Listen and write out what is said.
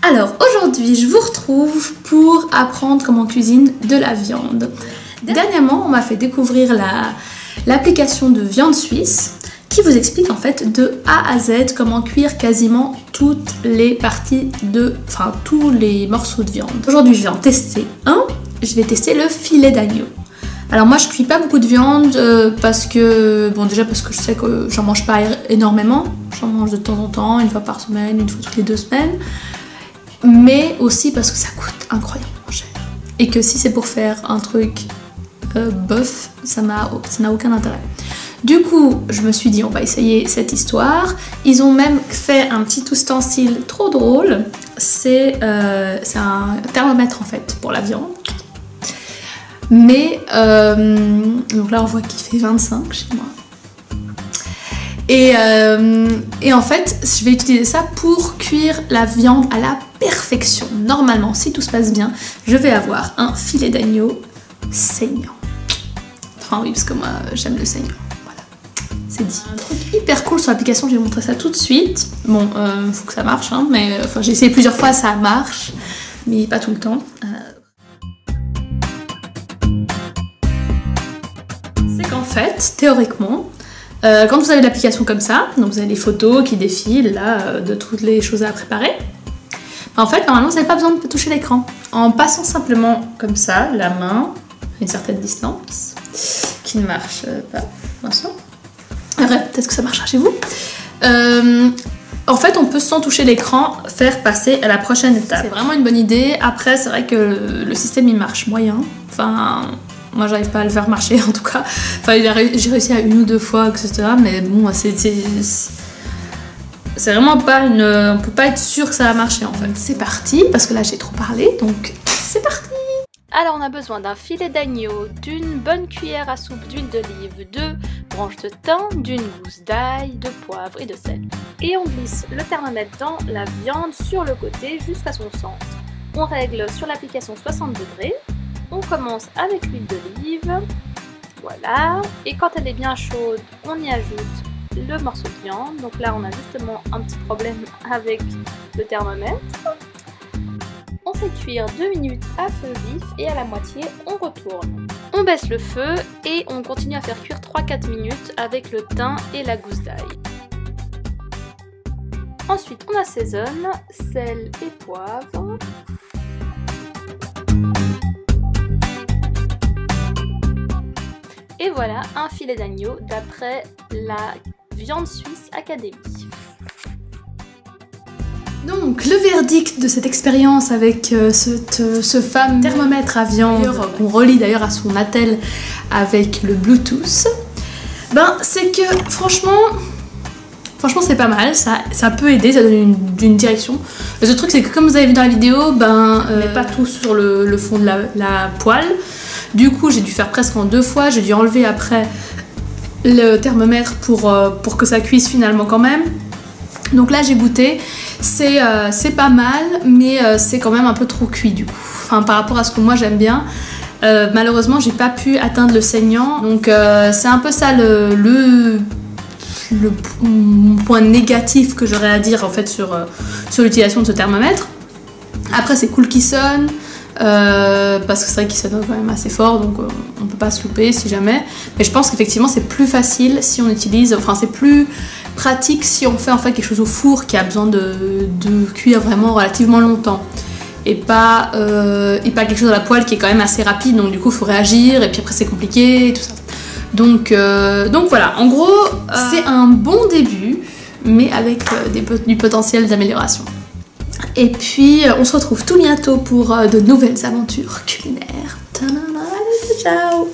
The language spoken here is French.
Alors aujourd'hui je vous retrouve pour apprendre comment on cuisine de la viande. Dernièrement on m'a fait découvrir l'application de viande suisse qui vous explique en fait de A à Z comment cuire quasiment toutes les parties tous les morceaux de viande. Aujourd'hui je vais en tester un, je vais tester le filet d'agneau. Alors moi je cuis pas beaucoup de viande parce que je sais que j'en mange pas énormément, j'en mange de temps en temps, une fois par semaine, une fois toutes les 2 semaines, mais aussi parce que ça coûte incroyablement cher et que si c'est pour faire un truc bof, ça n'a aucun intérêt. Du coup je me suis dit on va essayer cette histoire. Ils ont même fait un petit ustensile trop drôle, c'est un thermomètre en fait pour la viande. Mais donc là on voit qu'il fait 25 chez moi. Et en fait je vais utiliser ça pour cuire la viande à la perfection. Normalement si tout se passe bien je vais avoir un filet d'agneau saignant. Enfin oui parce que moi j'aime le saignant. Voilà, c'est dit. Un truc hyper cool sur l'application, je vais vous montrer ça tout de suite. Bon faut que ça marche hein, mais j'ai essayé plusieurs fois, ça marche mais pas tout le temps. En fait, théoriquement, quand vous avez l'application comme ça, donc vous avez les photos qui défilent là de toutes les choses à préparer, en fait normalement vous n'avez pas besoin de toucher l'écran. En passant simplement comme ça la main à une certaine distance, qui ne marche pas pour l'instant. Peut-être que ça marchera chez vous. En fait on peut sans toucher l'écran faire passer à la prochaine étape. C'est vraiment une bonne idée. Après c'est vrai que le système il marche moyen. Enfin moi j'arrive pas à le faire marcher en tout cas. Enfin j'ai réussi à 1 ou 2 fois etc. Mais bon c'est vraiment pas une... On peut pas être sûr que ça va marcher en fait. C'est parti parce que là j'ai trop parlé donc c'est parti. Alors on a besoin d'un filet d'agneau, d'une bonne cuillère à soupe d'huile d'olive, 2 branches de thym, d'une gousse d'ail, de poivre et de sel. Et on glisse le thermomètre dans la viande sur le côté jusqu'à son centre. On règle sur l'application 60 degrés. On commence avec l'huile d'olive, voilà, et quand elle est bien chaude, on y ajoute le morceau de viande. Donc là, on a justement un petit problème avec le thermomètre. On fait cuire 2 minutes à feu vif et à la moitié, on retourne. On baisse le feu et on continue à faire cuire 3-4 minutes avec le thym et la gousse d'ail. Ensuite, on assaisonne, sel et poivre. Et voilà un filet d'agneau d'après la Viande Suisse Académie. Donc le verdict de cette expérience avec ce fameux thermomètre à viande qu'on relie d'ailleurs à son attel avec le Bluetooth, c'est que franchement c'est pas mal, ça peut aider, ça donne une direction. Le truc c'est que comme vous avez vu dans la vidéo, on met pas tout sur le fond de la poêle. Du coup j'ai dû faire presque en 2 fois, j'ai dû enlever après le thermomètre pour que ça cuise finalement quand même. Donc là j'ai goûté, c'est pas mal mais c'est quand même un peu trop cuit du coup, enfin par rapport à ce que moi j'aime bien. Malheureusement j'ai pas pu atteindre le saignant, donc c'est un peu ça le point négatif que j'aurais à dire en fait sur l'utilisation de ce thermomètre. Après c'est cool qu'il sonne, parce que c'est vrai qu'il sonne quand même assez fort, donc on peut pas se louper si jamais. Mais je pense qu'effectivement c'est plus facile si on utilise, enfin c'est plus pratique si on fait en fait quelque chose au four qui a besoin de cuire vraiment relativement longtemps. Et pas quelque chose à la poêle qui est quand même assez rapide, donc du coup il faut réagir et puis après c'est compliqué et tout ça. Donc voilà, en gros c'est un bon début mais avec du potentiel d'amélioration. Et puis on se retrouve tout bientôt pour de nouvelles aventures culinaires. Ciao.